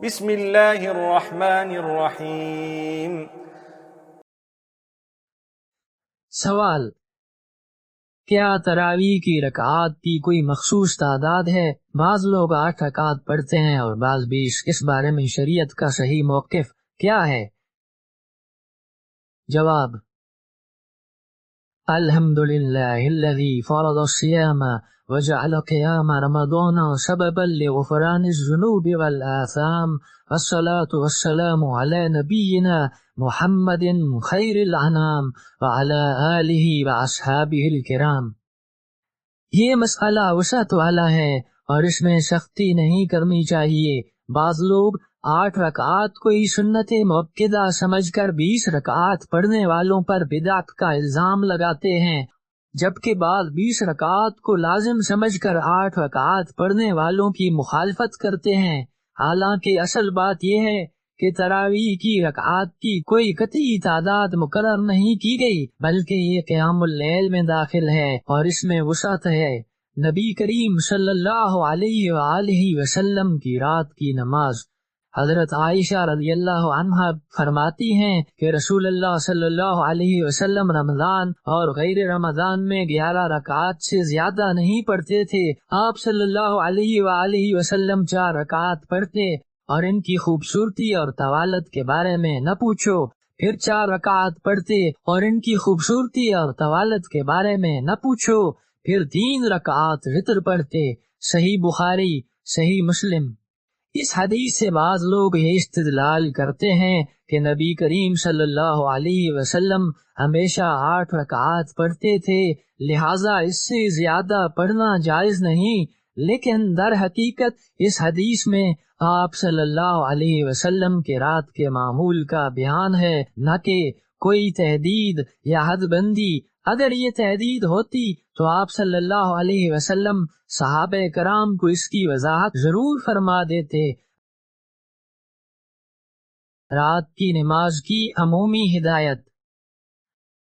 بسم اللہ الرحمن الرحیم۔ سوال: کیا تراویح کی رکعات کی کوئی مخصوص تعداد ہے؟ بعض لوگ 8 رکعات پڑھتے ہیں اور بعض 20۔ اس بارے میں شریعت کا صحیح موقف کیا ہے؟ جواب: الحمدللہ الذی فرض الصیام وجعل قیام رمضان سببا لغفران الذنوب والآثام، والصلاة والسلام علی نبینا محمد خیر الانام وعلی آلہ واصحابہ الکرام۔ یہ مسئلہ وسعت والا ہے اور اس میں سختی نہیں کرنی چاہیے۔ بعض لوگ 8 رکعات کو ہی سنت مؤکدہ سمجھ کر 20 رکعات پڑھنے والوں پر بدعت کا الزام لگاتے ہیں، جبکہ بعض 20 رکعات کو لازم سمجھ کر 8 رکعات پڑھنے والوں کی مخالفت کرتے ہیں۔ حالانکہ اصل بات یہ ہے کہ تراویح کی رکعات کی کوئی قطعی تعداد مقرر نہیں کی گئی، بلکہ یہ قیام اللیل میں داخل ہے اور اس میں وسعت ہے۔ نبی کریم صلی اللہ علیہ وآلہ وسلم کی رات کی نماز، حضرت عائشہ رضی اللہ عنہ فرماتی ہیں کہ رسول اللہ صلی اللہ علیہ وسلم رمضان اور غیر رمضان میں 11 رکعات سے زیادہ نہیں پڑھتے تھے۔ آپ صلی اللہ علیہ وآلہ وسلم 4 رکعات پڑھتے اور ان کی خوبصورتی اور طوالت کے بارے میں نہ پوچھو، پھر 4 رکعات پڑھتے اور ان کی خوبصورتی اور طوالت کے بارے میں نہ پوچھو، پھر 3 رکعات وتر پڑھتے۔ صحیح بخاری، صحیح مسلم۔ اس حدیث سے بعض لوگ یہ استدلال کرتے ہیں کہ نبی کریم صلی اللہ علیہ وسلم ہمیشہ 8 رکعات پڑھتے تھے، لہٰذا اس سے زیادہ پڑھنا جائز نہیں، لیکن در حقیقت اس حدیث میں آپ صلی اللہ علیہ وسلم کے رات کے معمول کا بیان ہے، نہ کہ کوئی تحدید یا حد بندی۔ اگر یہ تحدید ہوتی تو آپ صلی اللہ علیہ وسلم صحابہ کرام کو اس کی وضاحت ضرور فرما دیتے۔ رات کی نماز کی عمومی ہدایت۔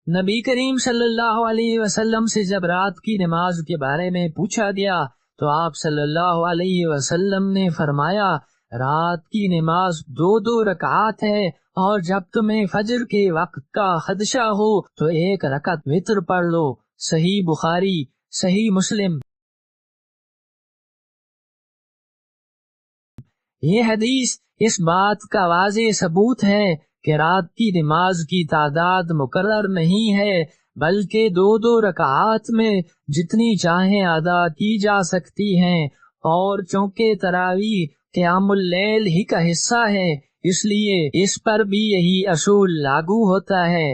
نبی کریم صلی اللہ علیہ وسلم سے جب رات کی نماز کے بارے میں پوچھا گیا تو آپ صلی اللہ علیہ وسلم نے فرمایا، رات کی نماز 2 رکعات ہے، اور جب تمہیں فجر کے وقت کا خدشہ ہو تو 1 رکعت وتر پڑھ لو۔ صحیح بخاری، صحیح مسلم۔ یہ حدیث اس بات کا واضح ثبوت ہے کہ رات کی نماز کی تعداد مقرر نہیں ہے، بلکہ 2 رکعات میں جتنی چاہیں ادا کی جا سکتی ہیں، اور چونکہ تراویح قیام اللیل ہی کا حصہ ہے، اس لیے اس پر بھی یہی اصول لاگو ہوتا ہے۔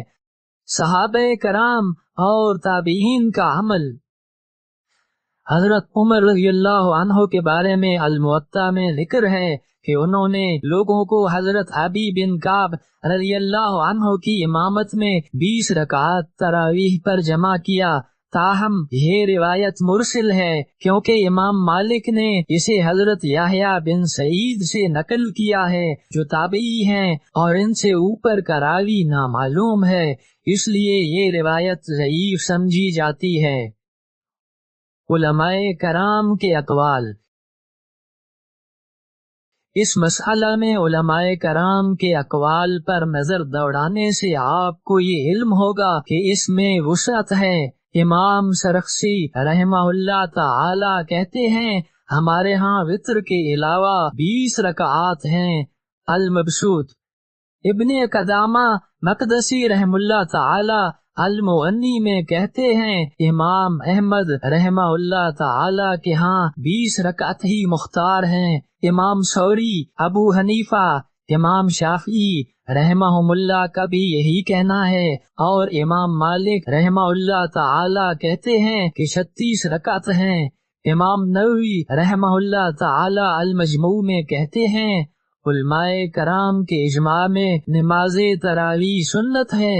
صحابہ کرام اور تابعین کا عمل۔ حضرت عمر رضی اللہ عنہ کے بارے میں الموطا میں ذکر ہے کہ انہوں نے لوگوں کو حضرت ابی بن کعب رضی اللہ عنہ کی امامت میں 20 رکعات تراویح پر جمع کیا، تاہم یہ روایت مرسل ہے کیونکہ امام مالک نے اسے حضرت یحییٰ بن سعید سے نقل کیا ہے جو تابعی ہیں، اور ان سے اوپر کا راوی نامعلوم ہے، اس لیے یہ روایت ضعیف سمجھی جاتی ہے۔ علماء کرام کے اقوال۔ اس مسئلہ میں علماء کرام کے اقوال پر نظر دوڑانے سے آپ کو یہ علم ہوگا کہ اس میں وسعت ہے۔ امام سرخسی رحمہ اللہ تعالی کہتے ہیں، ہمارے ہاں وتر کے علاوہ 20 رکعات ہیں۔ المبسوط۔ ابن قدامہ مقدسی رحم اللہ تعالی المغنی میں کہتے ہیں، امام احمد رحمہ اللہ تعالی کے ہاں 20 رکعت ہی مختار ہیں۔ امام ثوری، ابو حنیفہ، امام شافعی رحمہم اللہ کا بھی یہی کہنا ہے، اور امام مالک رحمہ اللہ تعالی کہتے ہیں کہ 36 رکعت ہیں۔ امام نووی رحمہ اللہ تعالی المجموع میں کہتے ہیں، علماء کرام کے اجماع میں نماز تراویح سنت ہے،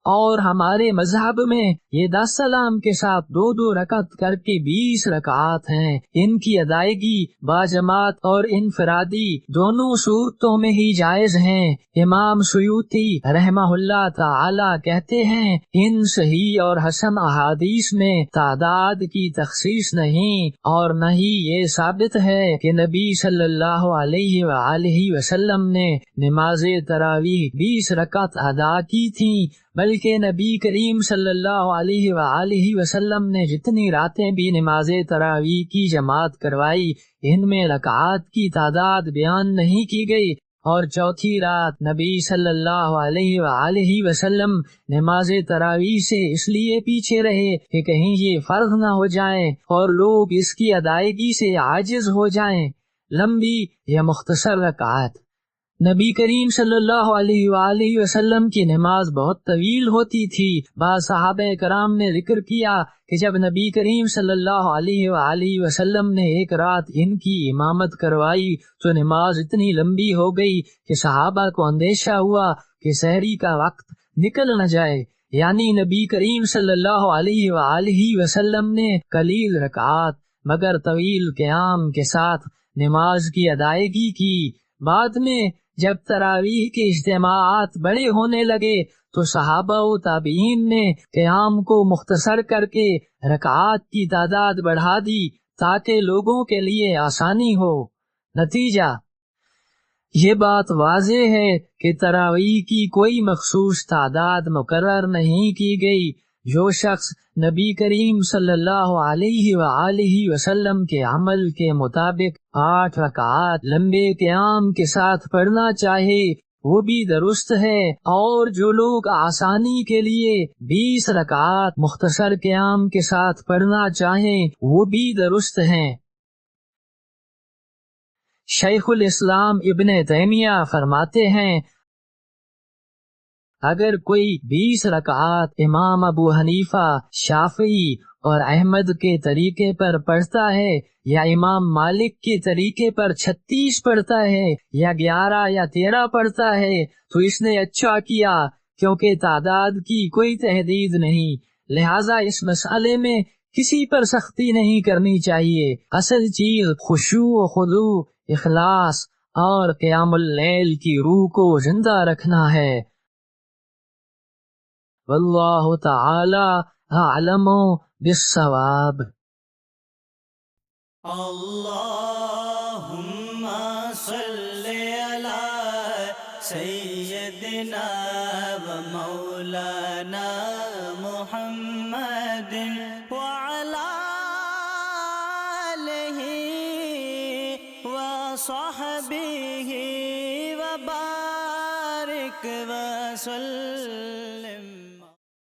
اور ہمارے مذہب میں یہ 10 سلام کے ساتھ 2 رکعت کر کے 20 رکعات ہیں۔ ان کی ادائیگی باجماعت اور انفرادی دونوں صورتوں میں ہی جائز ہیں۔ امام سیوطی رحمہ اللہ تعالی کہتے ہیں ان صحیح اور حسن احادیث میں تعداد کی تخصیص نہیں، اور نہ ہی یہ ثابت ہے کہ نبی صلی اللہ علیہ وآلہ وسلم نے نماز تراویح 20 رکعت ادا کی تھی، بلکہ نبی کریم صلی اللہ علیہ وآلہ وسلم نے جتنی راتیں بھی نماز تراویح کی جماعت کروائی ان میں رکعات کی تعداد بیان نہیں کی گئی، اور چوتھی رات نبی صلی اللہ علیہ وآلہ وسلم نماز تراویح سے اس لیے پیچھے رہے کہ کہیں یہ فرض نہ ہو جائیں اور لوگ اس کی ادائیگی سے عاجز ہو جائیں۔ لمبی یا مختصر رکعات۔ نبی کریم صلی اللہ علیہ وآلہ وسلم کی نماز بہت طویل ہوتی تھی۔ بعض صحابہ کرام نے ذکر کیا کہ جب نبی کریم صلی اللہ علیہ وآلہ وسلم نے ایک رات ان کی امامت کروائی تو نماز اتنی لمبی ہو گئی کہ صحابہ کو اندیشہ ہوا کہ سحری کا وقت نکل نہ جائے، یعنی نبی کریم صلی اللہ علیہ وآلہ وسلم نے قلیل رکعات مگر طویل قیام کے ساتھ نماز کی ادائیگی کی۔ بعد میں جب تراویح کے اجتماعات بڑے ہونے لگے تو صحابہ و تابعین نے قیام کو مختصر کر کے رکعات کی تعداد بڑھا دی تاکہ لوگوں کے لیے آسانی ہو۔ نتیجہ یہ بات واضح ہے کہ تراویح کی کوئی مخصوص تعداد مقرر نہیں کی گئی۔ جو شخص نبی کریم صلی اللہ علیہ وآلہ وسلم کے عمل کے مطابق 8 رکعات لمبے قیام کے ساتھ پڑھنا چاہے وہ بھی درست ہے، اور جو لوگ آسانی کے لیے 20 رکعات مختصر قیام کے ساتھ پڑھنا چاہیں وہ بھی درست ہیں۔ شیخ الاسلام ابن تیمیہ فرماتے ہیں اگر کوئی 20 رکعات امام ابو حنیفہ، شافعی اور احمد کے طریقے پر پڑھتا ہے، یا امام مالک کے طریقے پر 36 پڑھتا ہے، یا 11 یا 13 پڑھتا ہے تو اس نے اچھا کیا، کیونکہ تعداد کی کوئی تحدید نہیں، لہذا اس مسئلے میں کسی پر سختی نہیں کرنی چاہیے۔ اصل چیز خشوع و خضوع، اخلاص اور قیام اللیل کی روح کو زندہ رکھنا ہے۔ واللہ تعالی اعلم بالصواب۔ اللہم صلی علی سیدنا و مولانا محمد وعلی آلہ و صحبہ وبارک وسلم۔